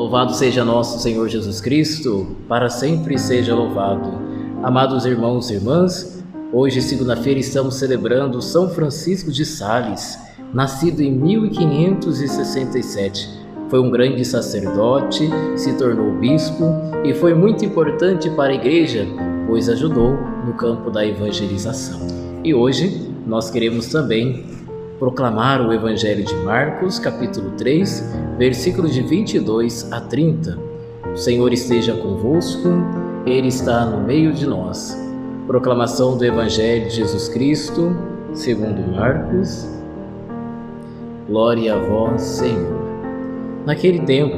Louvado seja nosso Senhor Jesus Cristo, para sempre seja louvado. Amados irmãos e irmãs, hoje, segunda-feira, estamos celebrando São Francisco de Sales, nascido em 1567. Foi um grande sacerdote, se tornou bispo e foi muito importante para a Igreja, pois ajudou no campo da evangelização. E hoje nós queremos também proclamar o Evangelho de Marcos, capítulo 3, versículos de 22 a 30. O Senhor esteja convosco, Ele está no meio de nós. Proclamação do Evangelho de Jesus Cristo, segundo Marcos. Glória a vós, Senhor. Naquele tempo,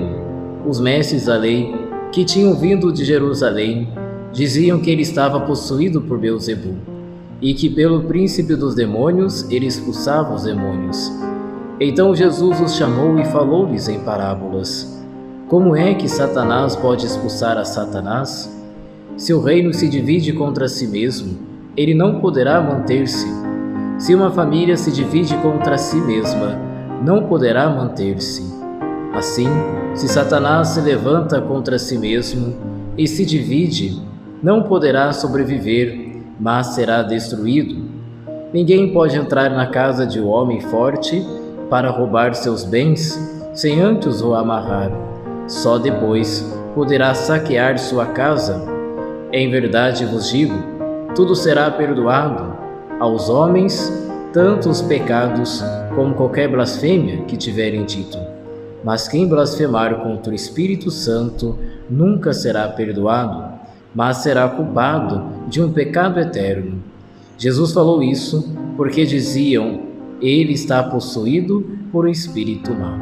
os mestres da lei, que tinham vindo de Jerusalém, diziam que ele estava possuído por Beelzebul, e que pelo príncipe dos demônios ele expulsava os demônios. Então Jesus os chamou e falou-lhes em parábolas. Como é que Satanás pode expulsar a Satanás? Se o reino se divide contra si mesmo, ele não poderá manter-se. Se uma família se divide contra si mesma, não poderá manter-se. Assim, se Satanás se levanta contra si mesmo e se divide, não poderá sobreviver, mas será destruído. Ninguém pode entrar na casa de um homem forte para roubar seus bens, sem antes o amarrar. Só depois poderá saquear sua casa. Em verdade vos digo, tudo será perdoado aos homens, tanto os pecados como qualquer blasfêmia que tiverem dito. Mas quem blasfemar contra o Espírito Santo nunca será perdoado, mas será culpado de um pecado eterno. Jesus falou isso porque diziam: ele está possuído por um espírito mau.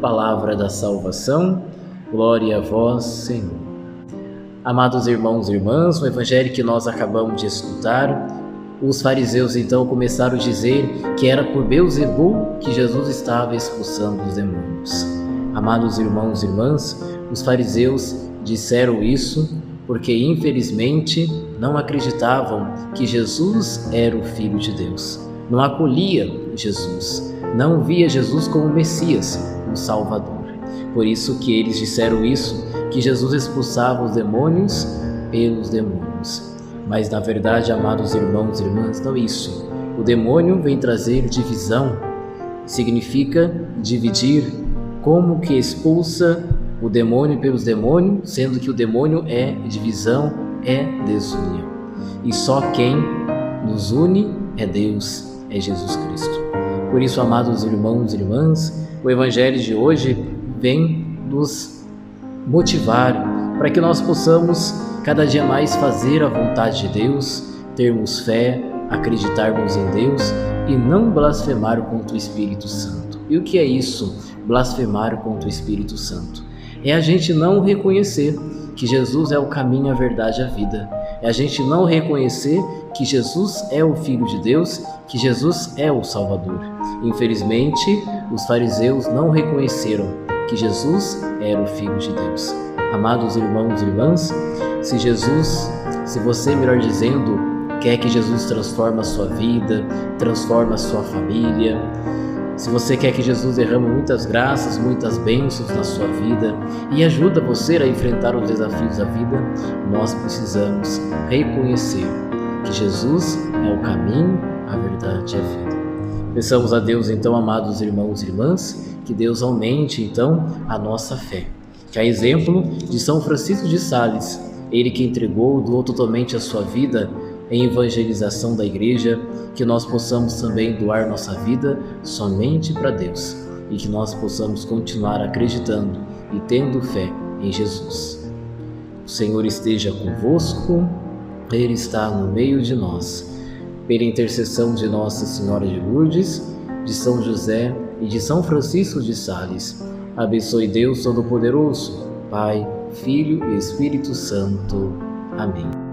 Palavra da salvação, glória a vós, Senhor. Amados irmãos e irmãs, no evangelho que nós acabamos de escutar, os fariseus então começaram a dizer que era por Beelzebul que Jesus estava expulsando os demônios. Amados irmãos e irmãs, os fariseus disseram isso porque infelizmente não acreditavam que Jesus era o Filho de Deus. Não acolhia Jesus, não via Jesus como Messias, o Salvador. Por isso que eles disseram isso, que Jesus expulsava os demônios pelos demônios. Mas na verdade, amados irmãos e irmãs, não é isso. O demônio vem trazer divisão, significa dividir. Como que expulsa o demônio pelos demônios, sendo que o demônio é divisão, é desunião. E só quem nos une é Deus, é Jesus Cristo. Por isso, amados irmãos e irmãs, o Evangelho de hoje vem nos motivar para que nós possamos cada dia mais fazer a vontade de Deus, termos fé, acreditarmos em Deus e não blasfemar contra o Espírito Santo. E o que é isso, blasfemar contra o Espírito Santo? É a gente não reconhecer que Jesus é o caminho, a verdade e a vida. É a gente não reconhecer que Jesus é o Filho de Deus, que Jesus é o Salvador. Infelizmente, os fariseus não reconheceram que Jesus era o Filho de Deus. Amados irmãos e irmãs, se você, melhor dizendo, quer que Jesus transforme a sua vida, transforme a sua família, se você quer que Jesus derrame muitas graças, muitas bênçãos na sua vida e ajuda você a enfrentar os desafios da vida, nós precisamos reconhecer que Jesus é o caminho, a verdade e a vida. Peçamos a Deus, então, amados irmãos e irmãs, que Deus aumente, então, a nossa fé. Que a exemplo de São Francisco de Sales, ele que entregou, doou totalmente a sua vida em evangelização da Igreja, que nós possamos também doar nossa vida somente para Deus e que nós possamos continuar acreditando e tendo fé em Jesus. O Senhor esteja convosco, Ele está no meio de nós. Pela intercessão de Nossa Senhora de Lourdes, de São José e de São Francisco de Sales, abençoe Deus Todo-Poderoso, Pai, Filho e Espírito Santo. Amém.